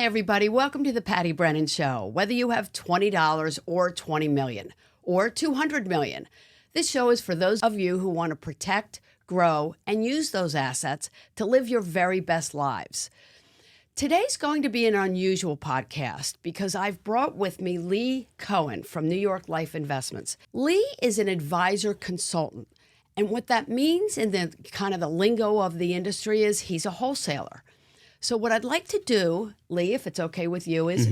Hi, everybody. Welcome to the Patty Brennan Show. Whether you have $20 or $20 million or $200 million, this show is for those of you who want to protect, grow, and use those assets to live your very best lives. Today's going to be an unusual podcast because I've brought with me Lee Cohen from New York Life Investments. Lee is an advisor consultant, and what that means in the kind of the lingo of the industry is he's a wholesaler. So what I'd like to do, Lee, if it's okay with you, is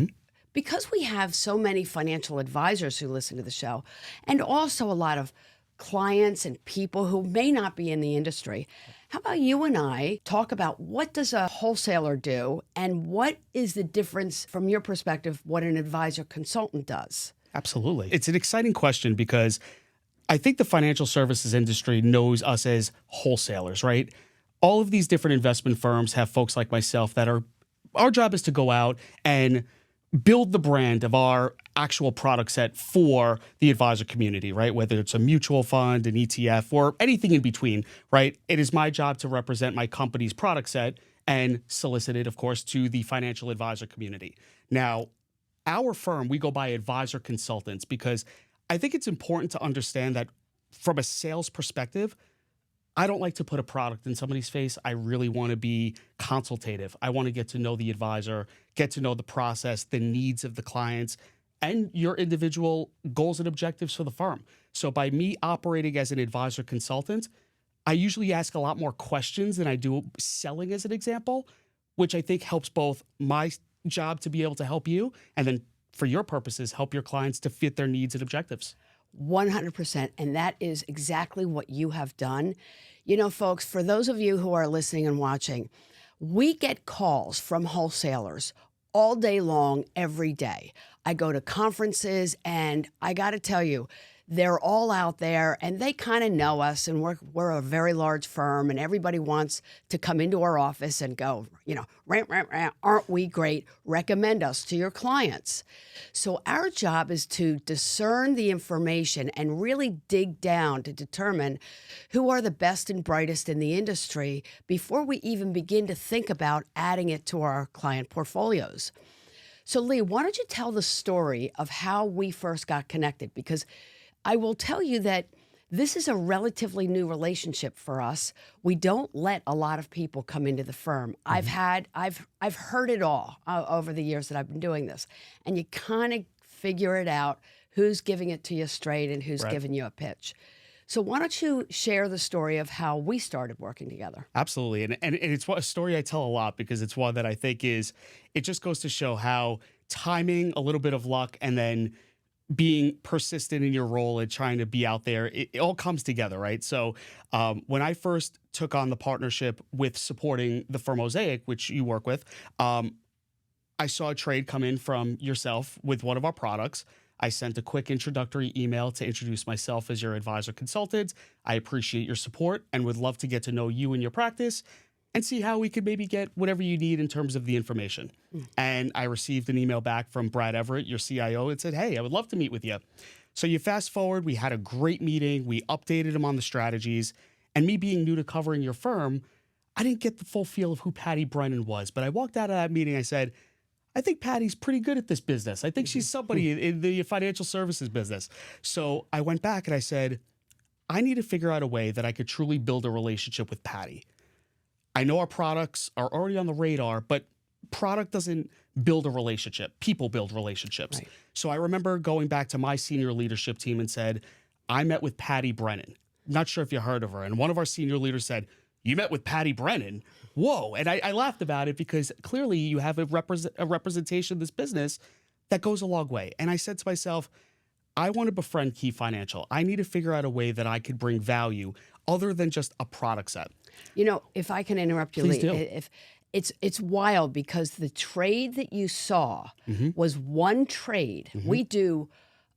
because we have so many financial advisors who listen to the show, and also a lot of clients and people who may not be in the industry, how about you and I talk about what does a wholesaler do and what is the difference from your perspective, what an advisor consultant does? Absolutely. It's an exciting question because I think the financial services industry knows us as wholesalers, right? All of these different investment firms have folks like myself that our job is to go out and build the brand of our actual product set for the advisor community, right? Whether it's a mutual fund, an ETF, or anything in between, right? It is my job to represent my company's product set and solicit it, of course, to the financial advisor community. Now, our firm, we go by advisor consultants because I think it's important to understand that from a sales perspective, I don't like to put a product in somebody's face. I really want to be consultative. I want to get to know the advisor, get to know the process, the needs of the clients, and your individual goals and objectives for the firm. So by me operating as an advisor consultant, I usually ask a lot more questions than I do selling as an example, which I think helps both my job to be able to help you and then for your purposes, help your clients to fit their needs and objectives. 100%. And that is exactly what you have done. You know, folks, for those of you who are listening and watching, we get calls from wholesalers all day long, every day. I go to conferences and I got to tell you, they're all out there and they kind of know us and we're a very large firm and everybody wants to come into our office and go, you know, rant, aren't we great? Recommend us to your clients. So our job is to discern the information and really dig down to determine who are the best and brightest in the industry before we even begin to think about adding it to our client portfolios. So Lee, why don't you tell the story of how we first got connected? Because I will tell you that this is a relatively new relationship for us. We don't let a lot of people come into the firm. I've heard it all over the years that I've been doing this. And you kind of figure it out, who's giving it to you straight and who's giving you a pitch. So why don't you share the story of how we started working together? Absolutely. And it's a story I tell a lot because it's one that I think it just goes to show how timing, a little bit of luck, and then being persistent in your role and trying to be out there, it all comes together, right? So when I first took on the partnership with supporting the firm Osaic, which you work with, I saw a trade come in from yourself with one of our products. I sent a quick introductory email to introduce myself as your advisor consultant. I appreciate your support and would love to get to know you and your practice and see how we could maybe get whatever you need in terms of the information. And I received an email back from Brad Everett, your CIO, and said, hey, I would love to meet with you. So you fast forward, we had a great meeting. We updated him on the strategies. And me being new to covering your firm, I didn't get the full feel of who Patty Brennan was. But I walked out of that meeting, I said, I think Patty's pretty good at this business. I think she's somebody in the financial services business. So I went back and I said, I need to figure out a way that I could truly build a relationship with Patty. I know our products are already on the radar, but product doesn't build a relationship. People build relationships. Right. So I remember going back to my senior leadership team and said, I met with Patty Brennan. Not sure if you heard of her. And one of our senior leaders said, you met with Patty Brennan? Whoa. And I laughed about it because clearly you have a representation of this business that goes a long way. And I said to myself, I want to befriend Key Financial. I need to figure out a way that I could bring value other than just a product set. You know, if I can interrupt you, Please Lee, do. It's wild because the trade that you saw was one trade. We do,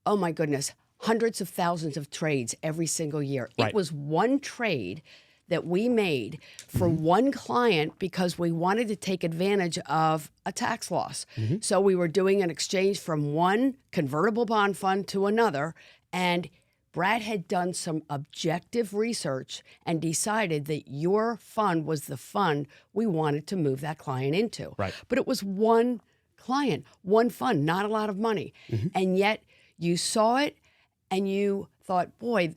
oh my goodness, hundreds of thousands of trades every single year. Right. It was one trade that we made for one client because we wanted to take advantage of a tax loss. So we were doing an exchange from one convertible bond fund to another, and Brad had done some objective research and decided that your fund was the fund we wanted to move that client into. Right. But it was one client, one fund, not a lot of money. And yet you saw it and you thought, boy,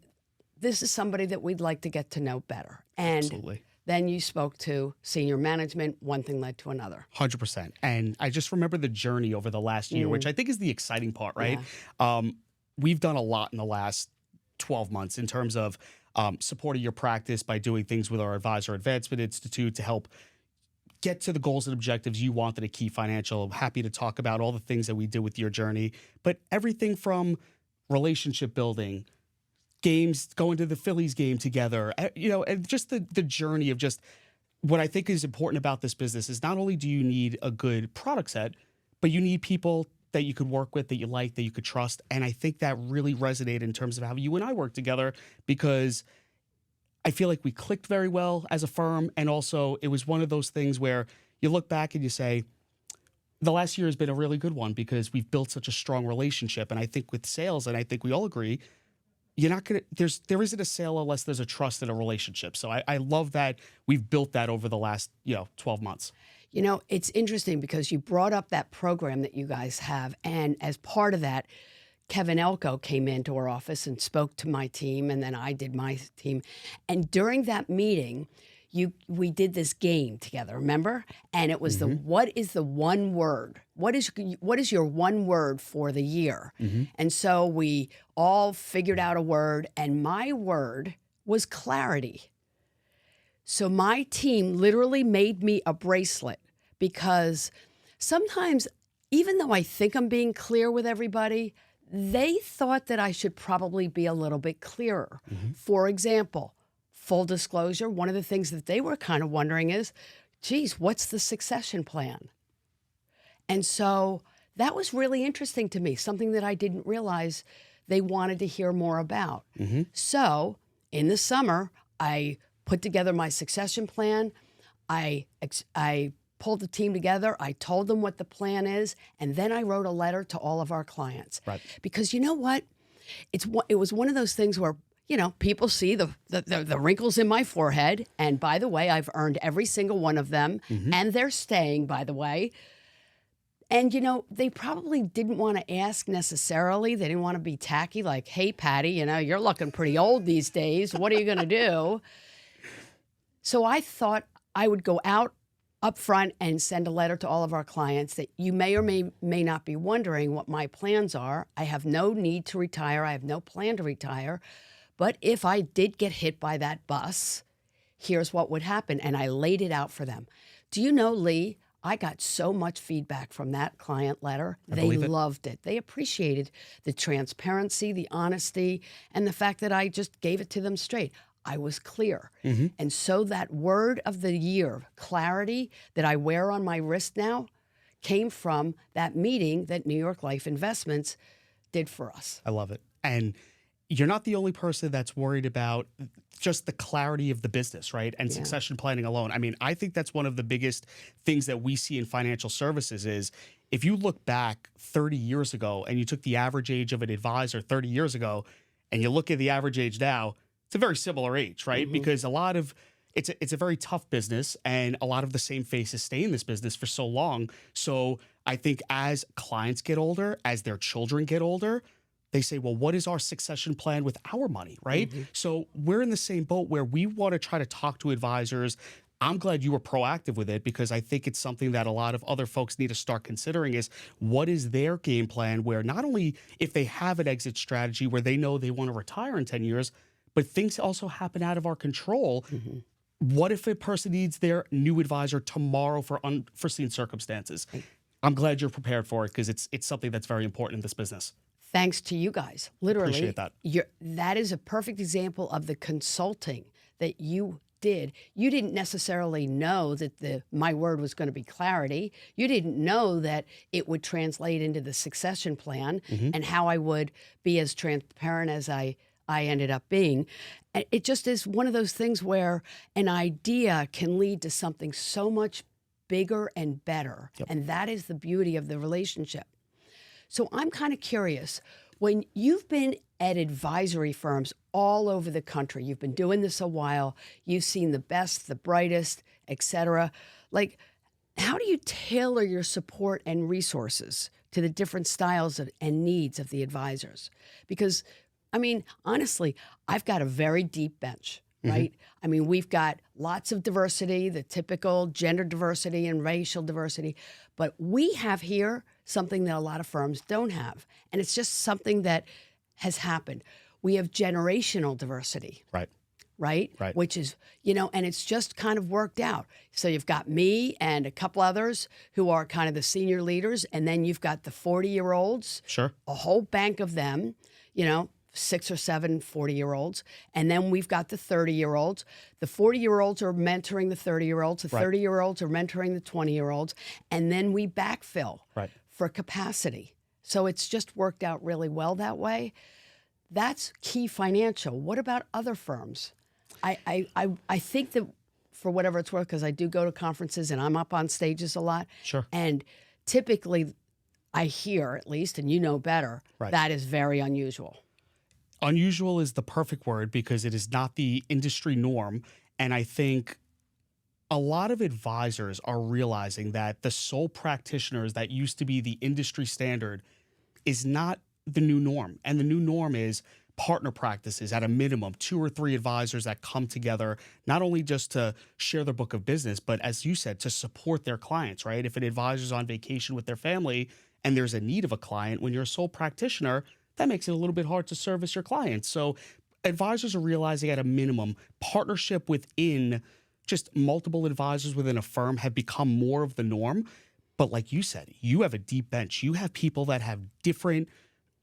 this is somebody that we'd like to get to know better. And Absolutely. then you spoke to senior management. One thing led to another. 100%. And I just remember the journey over the last year, which I think is the exciting part, right? We've done a lot in the last 12 months in terms of supporting your practice by doing things with our Advisor Advancement Institute to help get to the goals and objectives you wanted at Key Financial. I'm happy to talk about all the things that we did with your journey, but everything from relationship building, games, going to the Phillies game together, and just the journey of just what I think is important about this business is not only do you need a good product set, but you need people that you could work with, that you like, that you could trust. And I think that really resonated in terms of how you and I work together, because I feel like we clicked very well as a firm. And also it was one of those things where you look back and you say, the last year has been a really good one because we've built such a strong relationship. And I think with sales, and I think we all agree, you're not going to, there isn't a sale unless there's a trust and a relationship. So I love that we've built that over the last, 12 months. It's interesting because you brought up that program that you guys have. And as part of that, Kevin Elko came into our office and spoke to my team, and then I did my team. And during that meeting, we did this game together, remember? And it was what is the one word? What is your one word for the year? And so we all figured out a word, and my word was clarity. So my team literally made me a bracelet, because sometimes, even though I think I'm being clear with everybody, they thought that I should probably be a little bit clearer. For example, full disclosure, one of the things that they were kind of wondering is, geez, what's the succession plan? And so that was really interesting to me, something that I didn't realize they wanted to hear more about. So in the summer, I put together my succession plan. I pulled the team together. I told them what the plan is. And then I wrote a letter to all of our clients. Right. Because you know what? It was one of those things where, people see the wrinkles in my forehead. And by the way, I've earned every single one of them. And they're staying, by the way. And, they probably didn't want to ask necessarily. They didn't want to be tacky, like, hey, Patty, you're looking pretty old these days. What are you going to do? So I thought I would go out up front and send a letter to all of our clients that you may or may not be wondering what my plans are. I have no need to retire. I have no plan to retire. But if I did get hit by that bus, here's what would happen. And I laid it out for them. Do you know, Lee, I got so much feedback from that client letter. They loved it. They appreciated the transparency, the honesty, and the fact that I just gave it to them straight. I was clear. And so that word of the year, clarity, that I wear on my wrist now, came from that meeting that New York Life Investments did for us. I love it. And you're not the only person that's worried about just the clarity of the business, right? And succession planning alone. I mean, I think that's one of the biggest things that we see in financial services is if you look back 30 years ago and you took the average age of an advisor 30 years ago and you look at the average age now, it's a very similar age, right? Because it's a very tough business, and a lot of the same faces stay in this business for so long. So I think as clients get older, as their children get older, they say, well, what is our succession plan with our money, right? So we're in the same boat where we want to try to talk to advisors. I'm glad you were proactive with it, because I think it's something that a lot of other folks need to start considering is what is their game plan, where not only if they have an exit strategy where they know they want to retire in 10 years, but things also happen out of our control. What if a person needs their new advisor tomorrow for unforeseen circumstances? I'm glad you're prepared for it, because it's something that's very important in this business. Thanks to you guys. Literally. Appreciate that. That is a perfect example of the consulting that you did. You didn't necessarily know that my word was going to be clarity. You didn't know that it would translate into the succession plan and how I would be as transparent as I ended up being. It just is one of those things where an idea can lead to something so much bigger and better. And that is the beauty of the relationship. So I'm kind of curious, when you've been at advisory firms all over the country, you've been doing this a while, you've seen the best, the brightest, et cetera. Like, how do you tailor your support and resources to the different styles and needs of the advisors? Because, I mean, honestly, I've got a very deep bench, right? I mean, we've got lots of diversity, the typical gender diversity and racial diversity, but we have here something that a lot of firms don't have. And it's just something that has happened. We have generational diversity. Right? Which is, and it's just kind of worked out. So you've got me and a couple others who are kind of the senior leaders, and then you've got the 40-year-olds, Sure. a whole bank of them, 6 or 7 40-year-olds, and then we've got the 30-year-olds. The 40-year-olds are mentoring the 30-year-olds, the 30-year-olds are mentoring the 20-year-olds, and then we backfill for capacity. So it's just worked out really well that way. That's Key Financial. What about other firms? I think that, for whatever it's worth, because I do go to conferences and I'm up on stages a lot. Sure. And typically, I hear, at least, and you know better, that is very unusual. Unusual is the perfect word because it is not the industry norm. And I think a lot of advisors are realizing that the sole practitioners that used to be the industry standard is not the new norm. And the new norm is partner practices at a minimum, 2 or 3 advisors that come together, not only just to share their book of business, but as you said, to support their clients, right? If an advisor's on vacation with their family and there's a need of a client, when you're a sole practitioner, that makes it a little bit hard to service your clients. So advisors are realizing at a minimum, partnership within just multiple advisors within a firm have become more of the norm. But like you said, you have a deep bench. You have people that have different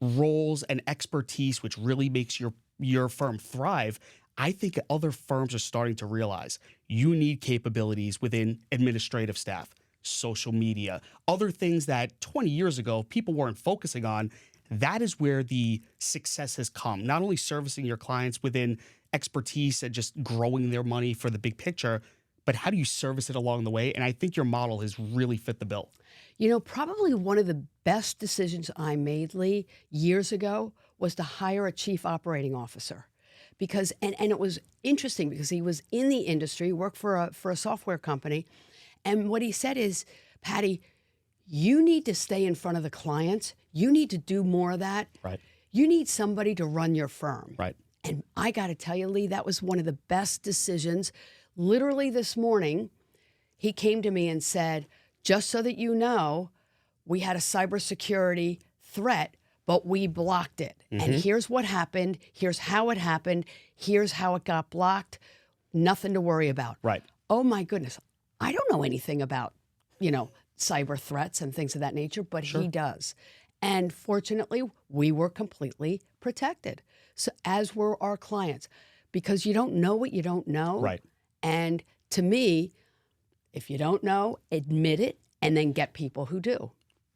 roles and expertise, which really makes your firm thrive. I think other firms are starting to realize you need capabilities within administrative staff, social media, other things that 20 years ago people weren't focusing on. That is where the success has come. Not only servicing your clients within expertise and just growing their money for the big picture, but how do you service it along the way? And I think your model has really fit the bill. Probably one of the best decisions I made, Lee, years ago was to hire a chief operating officer. Because, and it was interesting because he was in the industry, worked for a software company. And what he said is, Patty, you need to stay in front of the clients. You need to do more of that. Right. You need somebody to run your firm. Right. And I got to tell you, Lee, that was one of the best decisions. Literally this morning, he came to me and said, just so that you know, we had a cybersecurity threat, but we blocked it. And here's what happened. Here's how it happened. Here's how it got blocked. Nothing to worry about. Right. Oh, my goodness. I don't know anything about, cyber threats and things of that nature, but he does. And fortunately, we were completely protected, so as were our clients, because you don't know what you don't know. Right. And to me, if you don't know, admit it and then get people who do.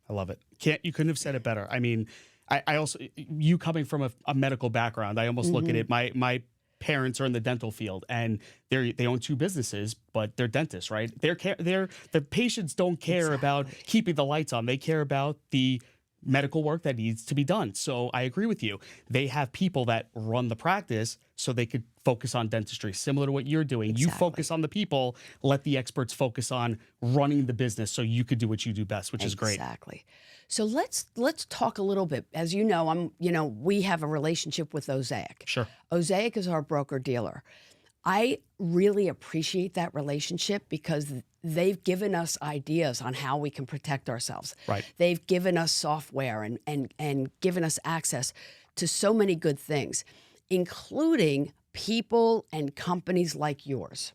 I love it. You couldn't have said it better. I mean, I also, you coming from a medical background, I almost look at it, my parents are in the dental field and they own 2 businesses, but they're dentists, right? The patients don't care about keeping the lights on. They care about the medical work that needs to be done. So I agree with you. They have people that run the practice so they could focus on dentistry, similar to what you're doing. You focus on the people, let the experts focus on running the business so you could do what you do best, which is great. Exactly. So let's talk a little bit. As you know, we have a relationship with Osaic. Sure. Osaic is our broker dealer. I really appreciate that relationship because they've given us ideas on how we can protect ourselves. Right. They've given us software and given us access to so many good things, including people and companies like yours.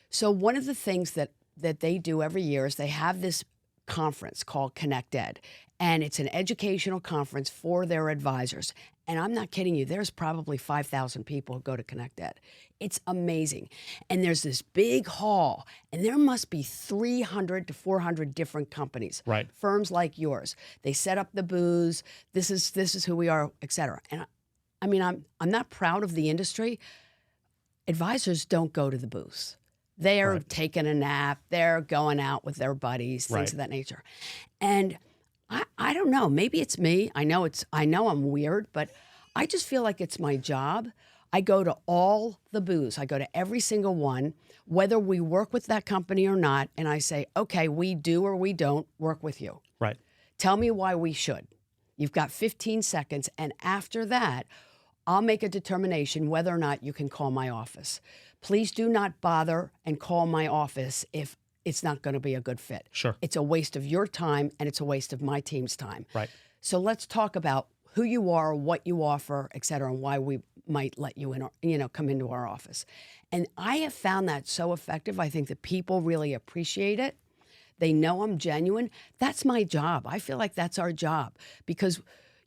So one of the things that they do every year is they have this conference called Connect Ed, and it's an educational conference for their advisors. And I'm not kidding you, there's probably 5,000 people who go to Connect Ed. It's amazing. And there's this big hall, and there must be 300 to 400 different companies, right? Firms like yours. They set up the booths. This is who we are, et cetera. And I mean, I'm not proud of the industry. Advisors don't go to the booths. They're taking a nap. They're going out with their buddies, things of that nature. And I don't know. Maybe it's me. I know I'm weird, but I just feel like it's my job. I go to all the booths. I go to every single one, whether we work with that company or not, and I say, okay, we do or we don't work with you. Right. Tell me why we should. You've got 15 seconds, and after that, I'll make a determination whether or not you can call my office. Please do not bother and call my office if it's not going to be a good fit. Sure. It's a waste of your time, and it's a waste of my team's time. Right. So let's talk about who you are, what you offer, et cetera, and why we might let you in, come into our office. And I have found that so effective. I think that people really appreciate it. They know I'm genuine. That's my job. I feel like that's our job because,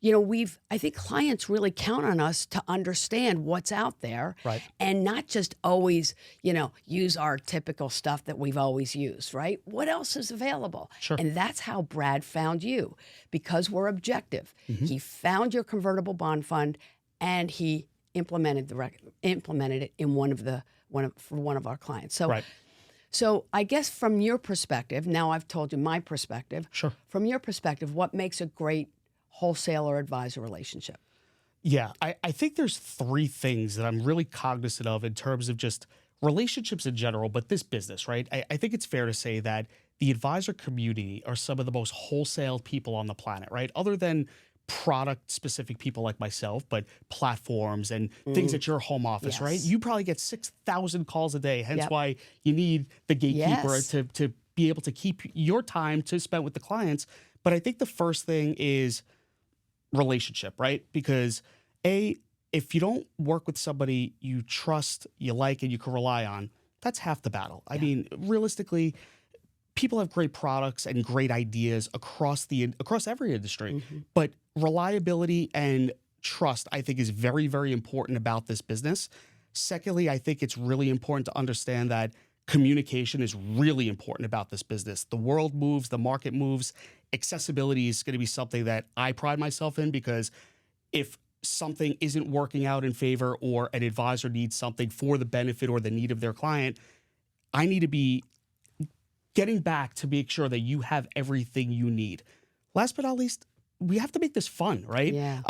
I think clients really count on us to understand what's out there, Right. and not just always, use our typical stuff that we've always used, right? What else is available? Sure. And that's how Brad found you, because we're objective. Mm-hmm. He found your convertible bond fund, and he implemented it in for one of our clients. So. Right. So I guess from your perspective, now I've told you my perspective. Sure. From your perspective, what makes a great wholesaler-advisor relationship? Yeah, I think there's three things that I'm really cognizant of in terms of just relationships in general, but this business, right? I think it's fair to say that the advisor community are some of the most wholesale people on the planet, right? Other than product-specific people like myself, but platforms and things at your home office, right? Yes. You probably get 6,000 calls a day, hence Yep. why you need the gatekeeper Yes. to be able to keep your time to spend with the clients. But I think the first thing is relationship, right? Because if you don't work with somebody you trust, you like, and you can rely on, that's half the battle. I mean, realistically, people have great products and great ideas across every industry, but reliability and trust, I think, is very, very important about this business. Secondly, I think it's really important to understand that communication is really important about this business. The world moves, the market moves. Accessibility is going to be something that I pride myself in, because if something isn't working out in favor or an advisor needs something for the benefit or the need of their client, I need to be getting back to make sure that you have everything you need. Last but not least, we have to make this fun, right? Yeah.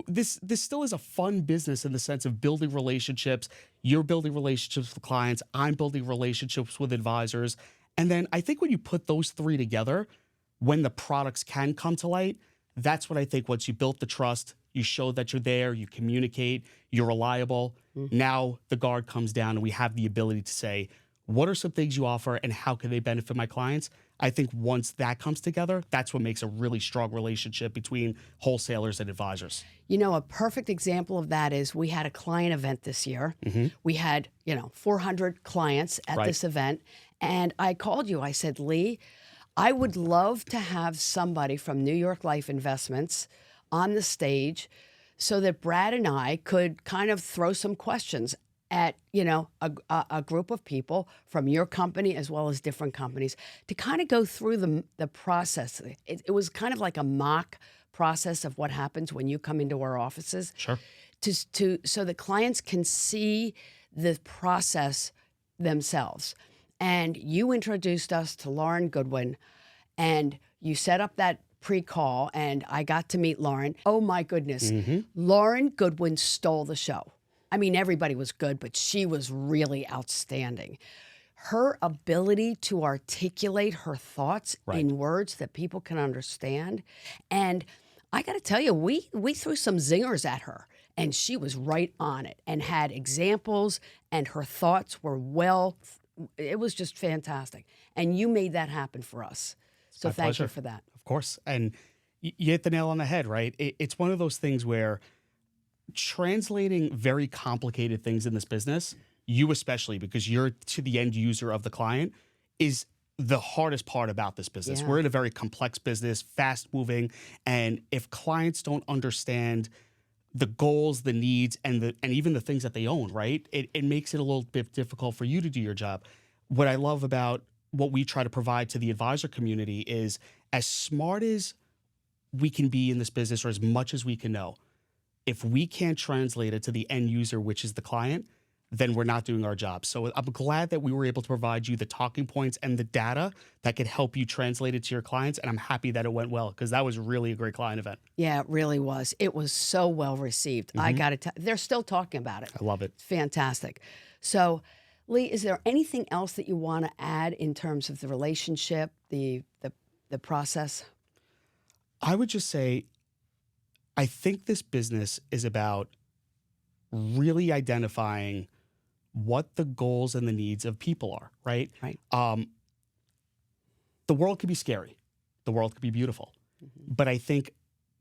This still is a fun business in the sense of building relationships. You're building relationships with clients. I'm building relationships with advisors. And then I think when you put those three together, when the products can come to light, that's what I think once you built the trust, you show that you're there, you communicate, you're reliable. Now the guard comes down and we have the ability to say, what are some things you offer and how can they benefit my clients? I think once that comes together, that's what makes a really strong relationship between wholesalers and advisors. A perfect example of that is we had a client event this year. We had, 400 clients at Right. this event. And I called you. I said, Lee, I would love to have somebody from New York Life Investments on the stage so that Brad and I could kind of throw some questions at, a group of people from your company as well as different companies to kind of go through the process. It was kind of like a mock process of what happens when you come into our offices. Sure. So the clients can see the process themselves. And you introduced us to Lauren Goodwin, and you set up that pre-call, and I got to meet Lauren. Oh my goodness. Lauren Goodwin stole the show. I mean, everybody was good, but she was really outstanding. Her ability to articulate her thoughts Right. in words that people can understand. And I got to tell you, we threw some zingers at her, and she was right on it and had examples, and her thoughts were it was just fantastic. And you made that happen for us. So My thank pleasure. you for that. Of course. And you hit the nail on the head, right? It's one of those things where translating very complicated things in this business, you especially, because you're to the end user of the client, is the hardest part about this business. Yeah. We're in a very complex business, fast moving. And if clients don't understand the goals, the needs, and even the things that they own, right? It makes it a little bit difficult for you to do your job. What I love about what we try to provide to the advisor community is, as smart as we can be in this business, or as much as we can know, if we can't translate it to the end user, which is the client, then we're not doing our job. So I'm glad that we were able to provide you the talking points and the data that could help you translate it to your clients. And I'm happy that it went well, because that was really a great client event. Yeah, it really was. It was so well received. I got to tell, they're still talking about it. I love it. Fantastic. So, Lee, is there anything else that you want to add in terms of the relationship, the process? I would just say, I think this business is about really identifying what the goals and the needs of people are, right? Right. The world could be scary. The world could be beautiful. But I think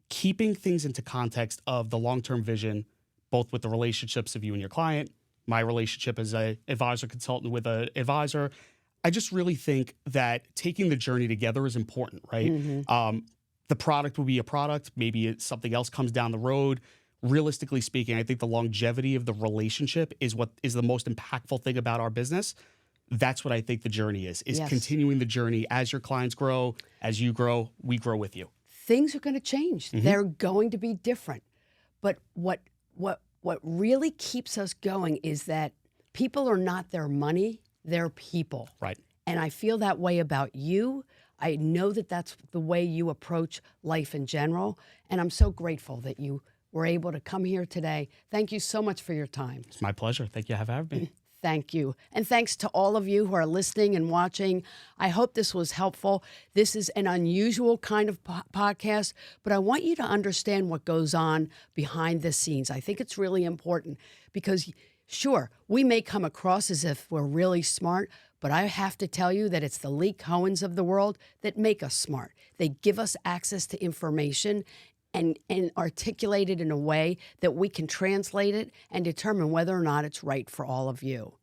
keeping things into context of the long-term vision, both with the relationships of you and your client, my relationship as an advisor consultant with an advisor, I just really think that taking the journey together is important, right? The product will be a product. Maybe something else comes down the road. Realistically speaking, I think the longevity of the relationship is what is the most impactful thing about our business. That's what I think the journey is Yes. continuing the journey as your clients grow, as you grow, we grow with you. Things are going to change. They're going to be different. But what really keeps us going is that people are not their money, they're people. Right. And I feel that way about you. I know that that's the way you approach life in general. And I'm so grateful that you were able to come here today. Thank you so much for your time. It's my pleasure. Thank you for having me. Thank you. And thanks to all of you who are listening and watching. I hope this was helpful. This is an unusual kind of podcast, but I want you to understand what goes on behind the scenes. I think it's really important because, sure, we may come across as if we're really smart, but I have to tell you that it's the Lee Cohens of the world that make us smart. They give us access to information and articulate it in a way that we can translate it and determine whether or not it's right for all of you.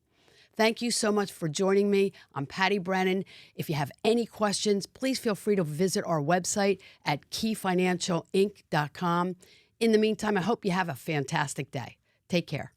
Thank you so much for joining me. I'm Patty Brennan. If you have any questions, please feel free to visit our website at keyfinancialinc.com. In the meantime, I hope you have a fantastic day. Take care.